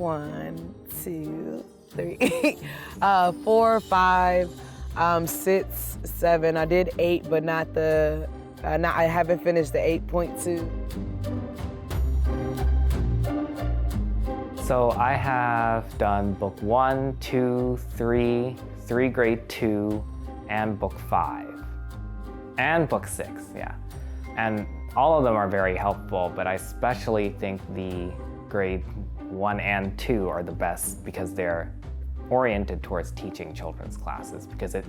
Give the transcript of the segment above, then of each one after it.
1, 2, 3, 4, 5, 6, 7. I did 8, but not the. I haven't finished the 8.2. So I have done book 1, 2, 3, 3 grade 2, and book 5, and book 6, yeah. And all of them are very helpful, but I especially think the grade 1 and 2 are the best because they're oriented towards teaching children's classes, because it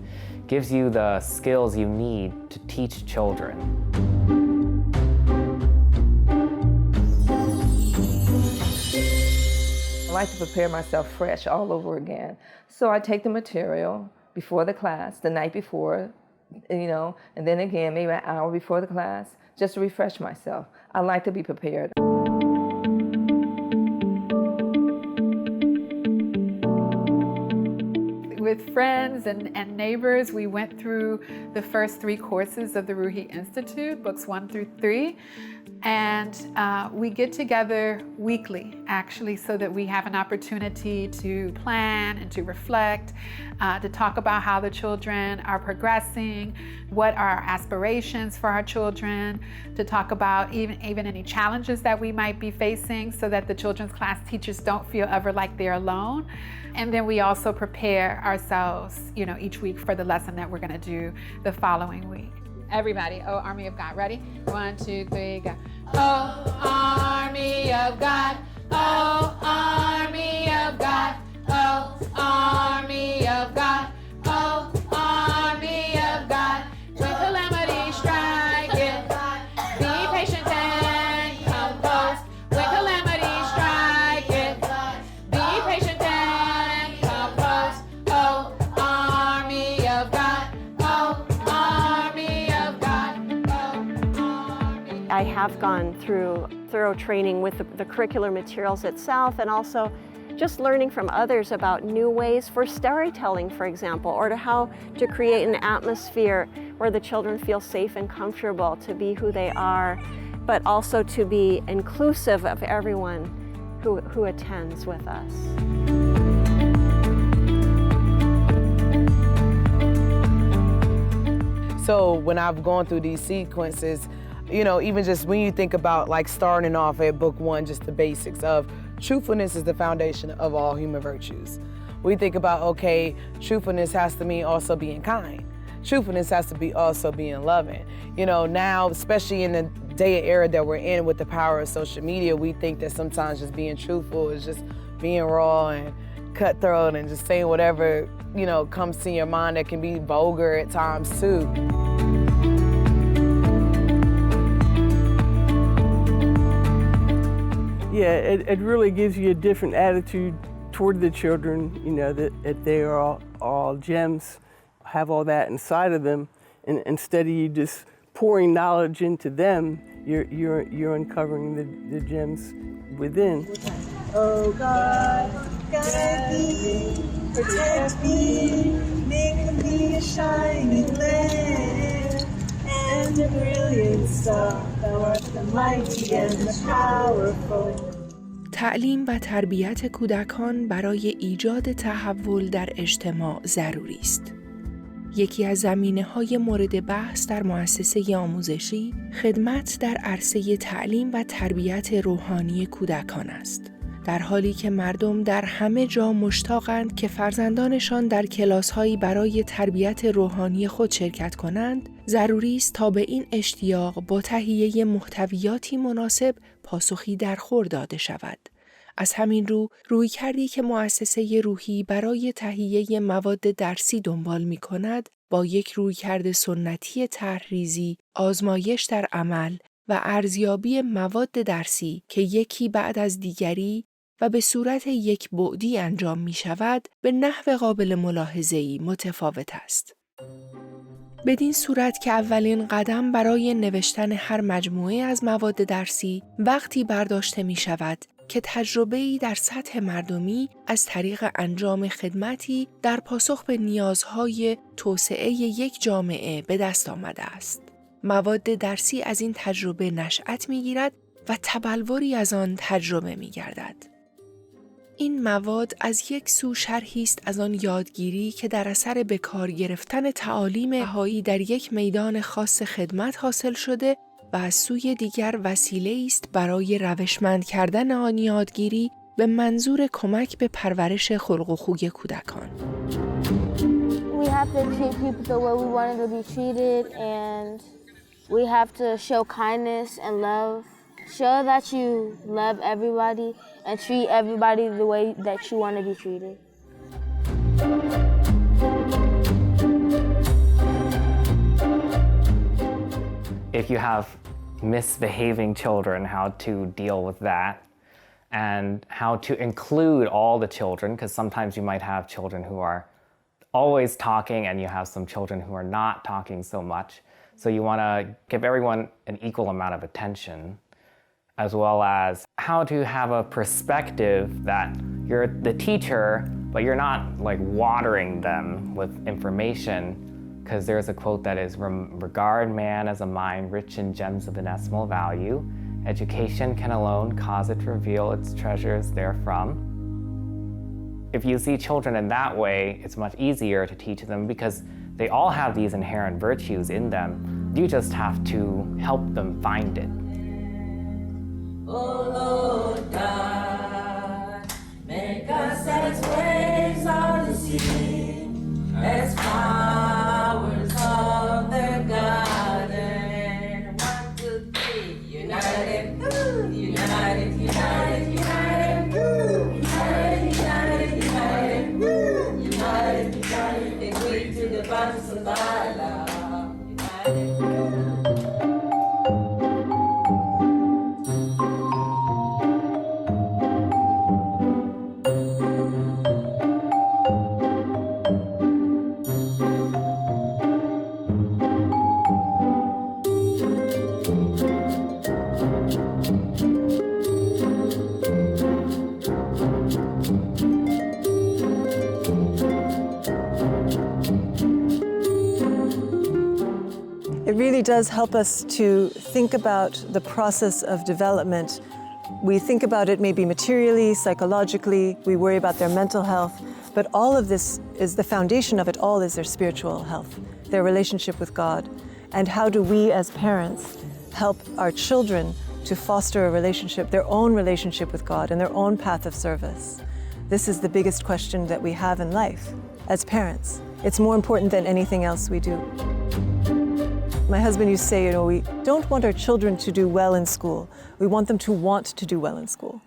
gives you the skills you need to teach children. I like to prepare myself fresh all over again. So I take the material before the class, the night before, and then again, maybe an hour before the class, just to refresh myself. I like to be prepared. With friends and neighbors, we went through the first 3 courses of the Ruhi Institute, books 1 through 3. And we get together weekly, actually, so that we have an opportunity to plan and to reflect, to talk about how the children are progressing, what are our aspirations for our children, to talk about even any challenges that we might be facing so that the children's class teachers don't feel ever like they're alone. And then we also prepare ourselves, each week for the lesson that we're going to do the following week. Everybody, oh, Army of God. Ready? 1, 2, 3, go. Oh, Army of God. Oh, Army of God. Oh, Army of God. Oh, Army of God. When calamity strike it, be patient and composed. When calamity strike it, be patient and composed. Oh, Army of God. Oh, I have gone through thorough training with the curricular materials itself, and also just learning from others about new ways for storytelling, for example, or to how to create an atmosphere where the children feel safe and comfortable to be who they are, but also to be inclusive of everyone who attends with us. So when I've gone through these sequences, even just when you think about like starting off at book 1, just the basics of truthfulness is the foundation of all human virtues. We think about, okay, truthfulness has to mean also being kind. Truthfulness has to be also being loving. Now, especially in the day and era that we're in with the power of social media, we think that sometimes just being truthful is just being raw and cutthroat and just saying whatever, comes to your mind that can be vulgar at times too. Yeah, it really gives you a different attitude toward the children, that they are all gems, have all that inside of them, and instead of you just pouring knowledge into them, you're uncovering the gems within. Oh God, guide me, protect me, make me a shining lamp, and a brilliant star, thou art the mighty and the powerful. تعلیم و تربیت کودکان برای ایجاد تحول در اجتماع ضروری است. یکی از زمینه‌های مورد بحث در مؤسسه آموزشی، خدمات در عرصه تعلیم و تربیت روحانی کودکان است. در حالی که مردم در همه جا مشتاقند که فرزندانشان در کلاس‌هایی برای تربیت روحانی خود شرکت کنند، ضروری است تا به این اشتیاق با تهیه محتویاتی مناسب پاسخی درخور داده شود. از همین رو رویکردی که مؤسسه روحی برای تهیه مواد درسی دنبال می‌کند، با یک رویکرد سنتی طرح‌ریزی، آزمایش در عمل و ارزیابی مواد درسی که یکی بعد از دیگری و به صورت یک بعدی انجام می شود، به نحو قابل ملاحظه‌ای متفاوت است. بدین صورت که اولین قدم برای نوشتن هر مجموعه از مواد درسی وقتی برداشته می شود که تجربه‌ای در سطح مردمی از طریق انجام خدمتی در پاسخ به نیازهای توسعه یک جامعه به دست آمده است. مواد درسی از این تجربه نشأت می‌گیرد و تبلوری از آن تجربه می‌گردد. این مواد از یک سو شرحی است از آن یادگیری که در اثر به کار گرفتن تعالیم بهائی در یک میدان خاص خدمت حاصل شده و از سوی دیگر وسیله است برای روشمند کردن آن یادگیری به منظور کمک به پرورش خلق و خوی کودکان. We have to treat people the way we wanted to be treated, and we have to show kindness and love. Show that you love everybody and treat everybody the way that you want to be treated. If you have misbehaving children, how to deal with that, and how to include all the children, because sometimes you might have children who are always talking and you have some children who are not talking so much. So you want to give everyone an equal amount of attention, as well as how to have a perspective that you're the teacher, but you're not like watering them with information, because there's a quote that is, regard man as a mind rich in gems of inestimable value. Education can alone cause it to reveal its treasures therefrom. If you see children in that way, it's much easier to teach them because they all have these inherent virtues in them. You just have to help them find it. Oh Lord God, make us as waves on the sea, as flowers of the garden. 1, 2, 3, united, united, united, united, united, united, united, united, united, agree to the promise of thy love, united. It really does help us to think about the process of development. We think about it maybe materially, psychologically, we worry about their mental health, but all of this is the foundation of it all is their spiritual health, their relationship with God. And how do we as parents help our children to foster a relationship, their own relationship with God and their own path of service? This is the biggest question that we have in life as parents. It's more important than anything else we do. My husband used to say, we don't want our children to do well in school. We want them to want to do well in school,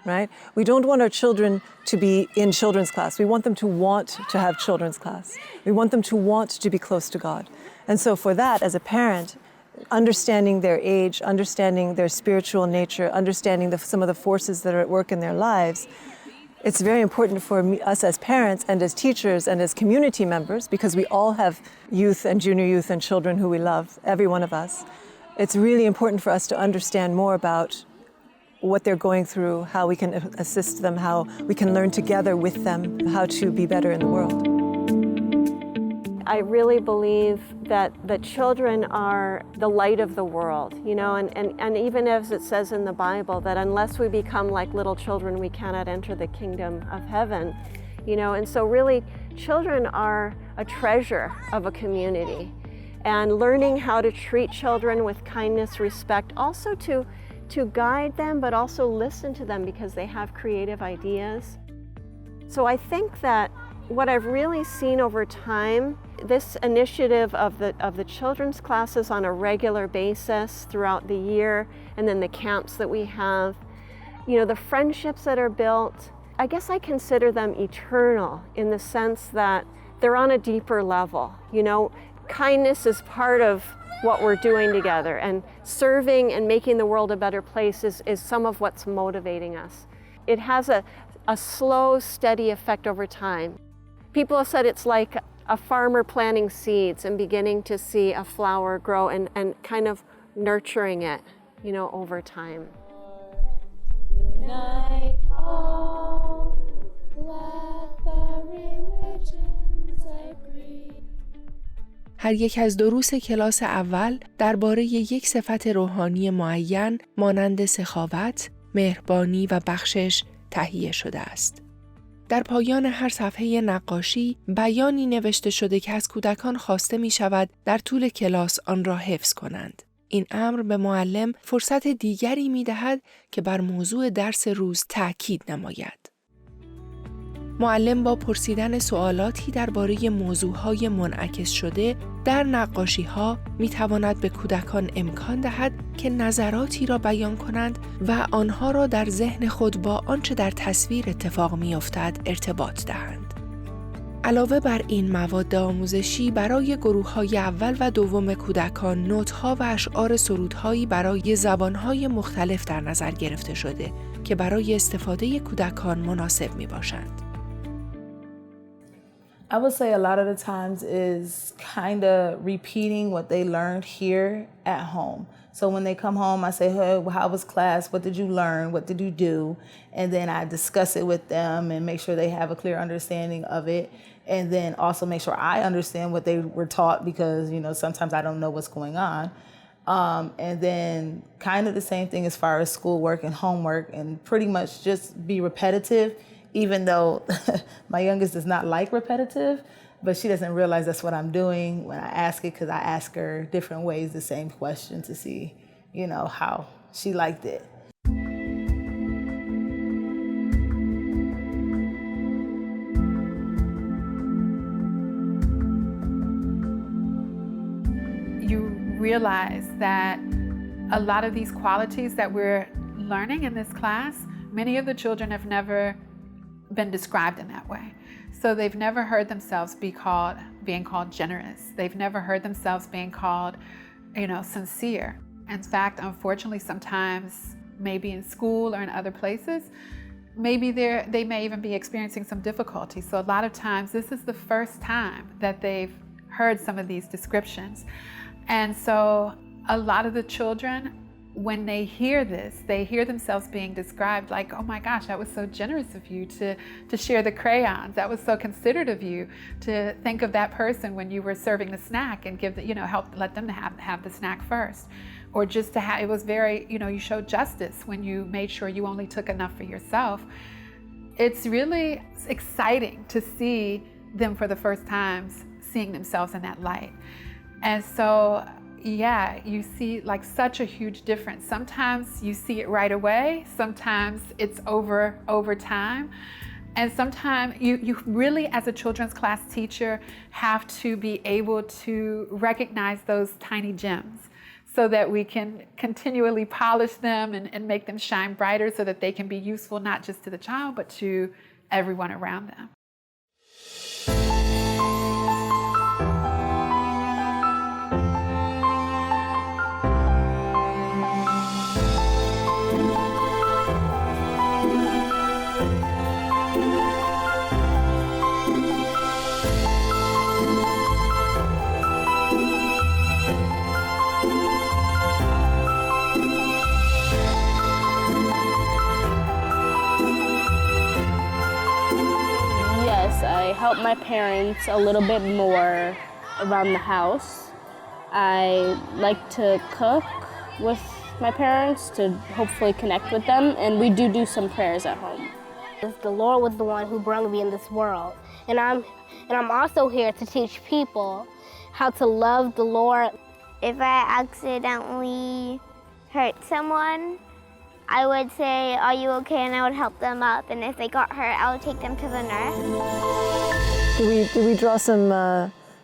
right? We don't want our children to be in children's class. We want them to want to have children's class. We want them to want to be close to God. And so for that, as a parent, understanding their age, understanding their spiritual nature, understanding some of the forces that are at work in their lives, it's very important for us as parents and as teachers and as community members, because we all have youth and junior youth and children who we love, every one of us. It's really important for us to understand more about what they're going through, how we can assist them, how we can learn together with them, how to be better in the world. I really believe that the children are the light of the world, and even as it says in the Bible, that unless we become like little children, we cannot enter the kingdom of heaven, and so really children are a treasure of a community, and learning how to treat children with kindness, respect, also to guide them, but also listen to them because they have creative ideas. So I think that what I've really seen over time, this initiative of the children's classes on a regular basis throughout the year, and then the camps that we have, the friendships that are built, I guess I consider them eternal in the sense that they're on a deeper level. Kindness is part of what we're doing together, and serving and making the world a better place is some of what's motivating us. It has a slow, steady effect over time. People have said it's like a farmer planting seeds and beginning to see a flower grow and kind of nurturing it, over time. Night, all blackberry legends agree. هر یک از دروس کلاس اول درباره یک صفت روحانی معین مانند سخاوت، مهربانی و بخشش تهیه شده است. در پایان هر صفحه نقاشی بیانی نوشته شده که از کودکان خواسته می شود در طول کلاس آن را حفظ کنند. این امر به معلم فرصت دیگری می دهد که بر موضوع درس روز تأکید نماید. معلم با پرسیدن سوالاتی درباره موضوعهای منعکس شده در نقاشی‌ها می‌تواند به کودکان امکان دهد که نظراتی را بیان کنند و آنها را در ذهن خود با آنچه در تصویر اتفاق می‌افتد ارتباط دهند. علاوه بر این مواد آموزشی برای گروه‌های اول و دوم کودکان نوت‌ها و اشعار سرودهایی برای زبان‌های مختلف در نظر گرفته شده که برای استفاده کودکان مناسب می‌باشند. I would say a lot of the times is kind of repeating what they learned here at home. So when they come home, I say, hey, how was class? What did you learn? What did you do? And then I discuss it with them and make sure they have a clear understanding of it. And then also make sure I understand what they were taught because, you know, sometimes I don't know what's going on. And then kind of the same thing as far as schoolwork and homework and pretty much just be repetitive. Even though my youngest does not like repetitive, but she doesn't realize that's what I'm doing when I ask it, because I ask her different ways the same question to see, you know, how she liked it. You realize that a lot of these qualities that we're learning in this class, many of the children have never been described in that way. So they've never heard themselves being called generous. They've never heard themselves being called, you know, sincere. In fact, unfortunately, sometimes maybe in school or in other places, maybe they may even be experiencing some difficulty. So a lot of times this is the first time that they've heard some of these descriptions. And so a lot of the children, when they hear this, they hear themselves being described like, oh my gosh, that was so generous of you to share the crayons. That was so considerate of you to think of that person when you were serving the snack and give the, you know, let them have the snack first. Or just to have, it was very, you know, you showed justice when you made sure you only took enough for yourself. It's really exciting to see them for the first time seeing themselves in that light. And so, yeah, you see like such a huge difference. Sometimes you see it right away. Sometimes it's over time. And sometimes you really, as a children's class teacher, have to be able to recognize those tiny gems so that we can continually polish them and make them shine brighter so that they can be useful not just to the child, but to everyone around them. I help my parents a little bit more around the house. I like to cook with my parents to hopefully connect with them, and we do some prayers at home. The Lord was the one who brought me in this world, and I'm also here to teach people how to love the Lord. If I accidentally hurt someone, I would say, are you okay? And I would help them up. And if they got hurt, I would take them to the nurse. Did we draw some,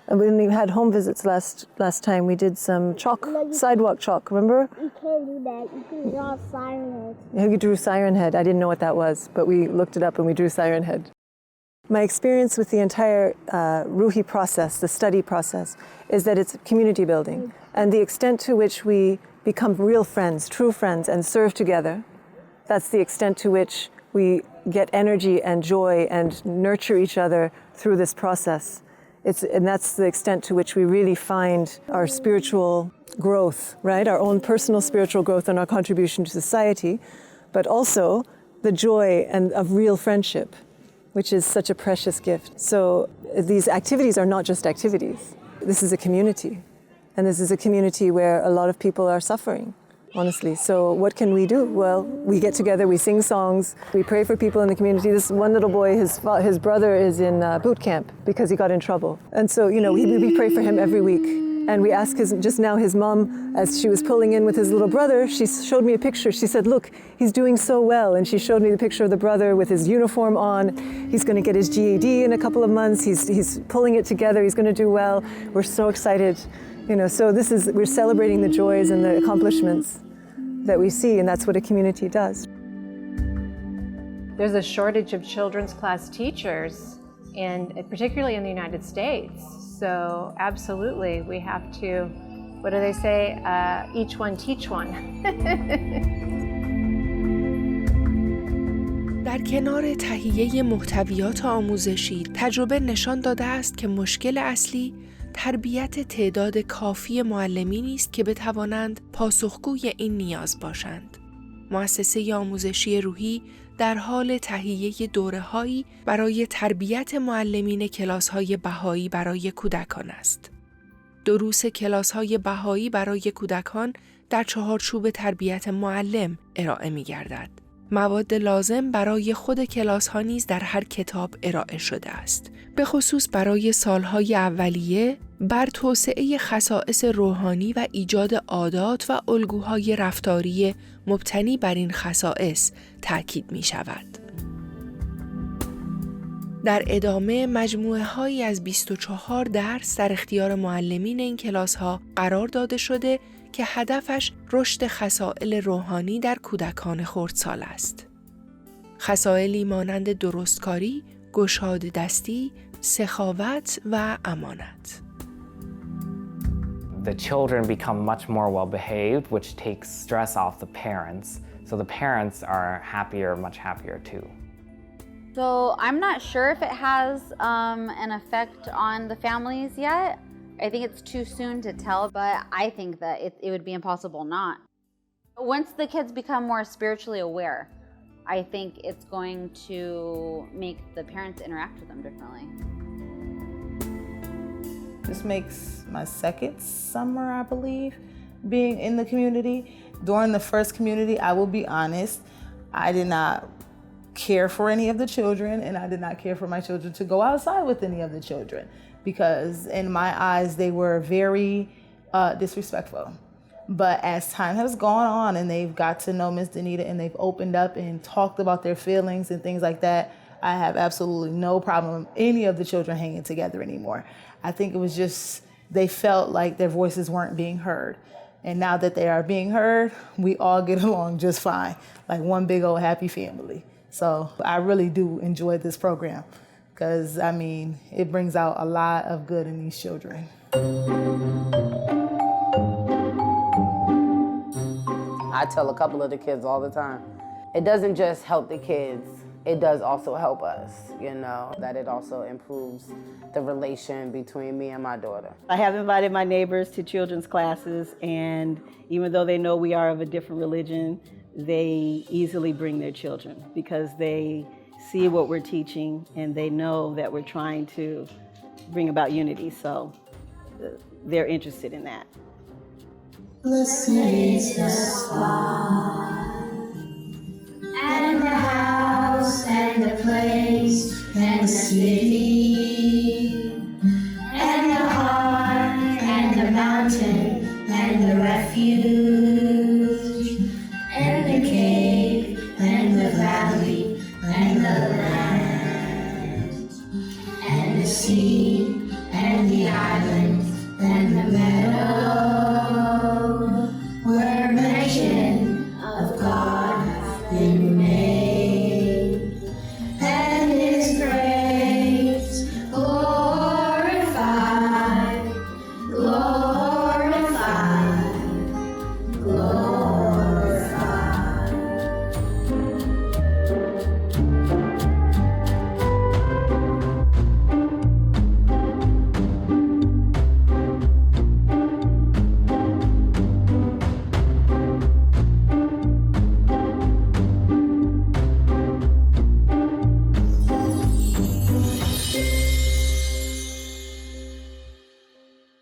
when we had home visits last time, we did some chalk, sidewalk chalk, remember? You can't do that. You can draw a siren head. Yeah, you drew siren head. I didn't know what that was, but we looked it up and we drew siren head. My experience with the entire Ruhi process, the study process, is that it's community building. And the extent to which we become real friends, true friends, and serve together, that's the extent to which we get energy and joy and nurture each other through this process. And that's the extent to which we really find our spiritual growth, right? Our own personal spiritual growth and our contribution to society, but also the joy of real friendship, which is such a precious gift. So these activities are not just activities. This is a community. And this is a community where a lot of people are suffering. honestly. So what can we do? Well, we get together, we sing songs, we pray for people in the community. This one little boy, his brother is in boot camp because he got in trouble. And so, we pray for him every week. And we asked just now his mom, as she was pulling in with his little brother, she showed me a picture. She said, look, he's doing so well. And she showed me the picture of the brother with his uniform on. He's going to get his GED in a couple of months. He's pulling it together. He's going to do well. We're so excited. So we're celebrating the joys and the accomplishments that we see, and that's what a community does. There's a shortage of children's class teachers, and particularly in the United States. So absolutely, we have to, what do they say? Each one teach one. در کنار تهیه محتویات آموزشی، تجربه نشان داده است که مشکل اصلی تربیت تعداد کافی معلمینی است که بتوانند پاسخگوی این نیاز باشند. مؤسسه آموزشی روحی در حال تهیه دوره‌هایی برای تربیت معلمین کلاس‌های بهائی برای کودکان است. دروس کلاس‌های بهائی برای کودکان در چهارچوب تربیت معلم ارائه می‌گردد. مواد لازم برای خود کلاس‌ها نیز در هر کتاب ارائه شده است. به خصوص برای سالهای اولیه بر توسعه خصائص روحانی و ایجاد عادات و الگوهای رفتاری مبتنی بر این خصائص تأکید می شود. در ادامه مجموعه هایی از 24 درس در اختیار معلمین این کلاس ها قرار داده شده که هدفش رشد خصائل روحانی در کودکان خردسال است. خصائلی مانند درستکاری، گشاده دستی، سخاوت و امانت. The children become much more well-behaved, which takes stress off the parents. So the parents are happier, much happier too. So I'm not sure if it has an effect on the families yet. I think it's too soon to tell, but I think that it would be impossible not. Once the kids become more spiritually aware, I think it's going to make the parents interact with them differently. This makes my second summer, I believe, being in the community. During the first community, I will be honest, I did not care for any of the children, and I did not care for my children to go outside with any of the children, because in my eyes, they were very disrespectful. But as time has gone on and they've got to know Ms. Danita and they've opened up and talked about their feelings and things like that, I have absolutely no problem with any of the children hanging together anymore. I think it was just, they felt like their voices weren't being heard. And now that they are being heard, we all get along just fine, like one big old happy family. So I really do enjoy this program because, I mean, it brings out a lot of good in these children. I tell a couple of the kids all the time, it doesn't just help the kids, it does also help us, that it also improves the relation between me and my daughter. I have invited my neighbors to children's classes, and even though they know we are of a different religion, they easily bring their children because they see what we're teaching and they know that we're trying to bring about unity, so they're interested in that. Blessings thus far, and the house, and the place, and the city, and the heart, and the mountain, and the refuge, and the cave, and the valley, and the land, and the sea, and the island, and the meadow.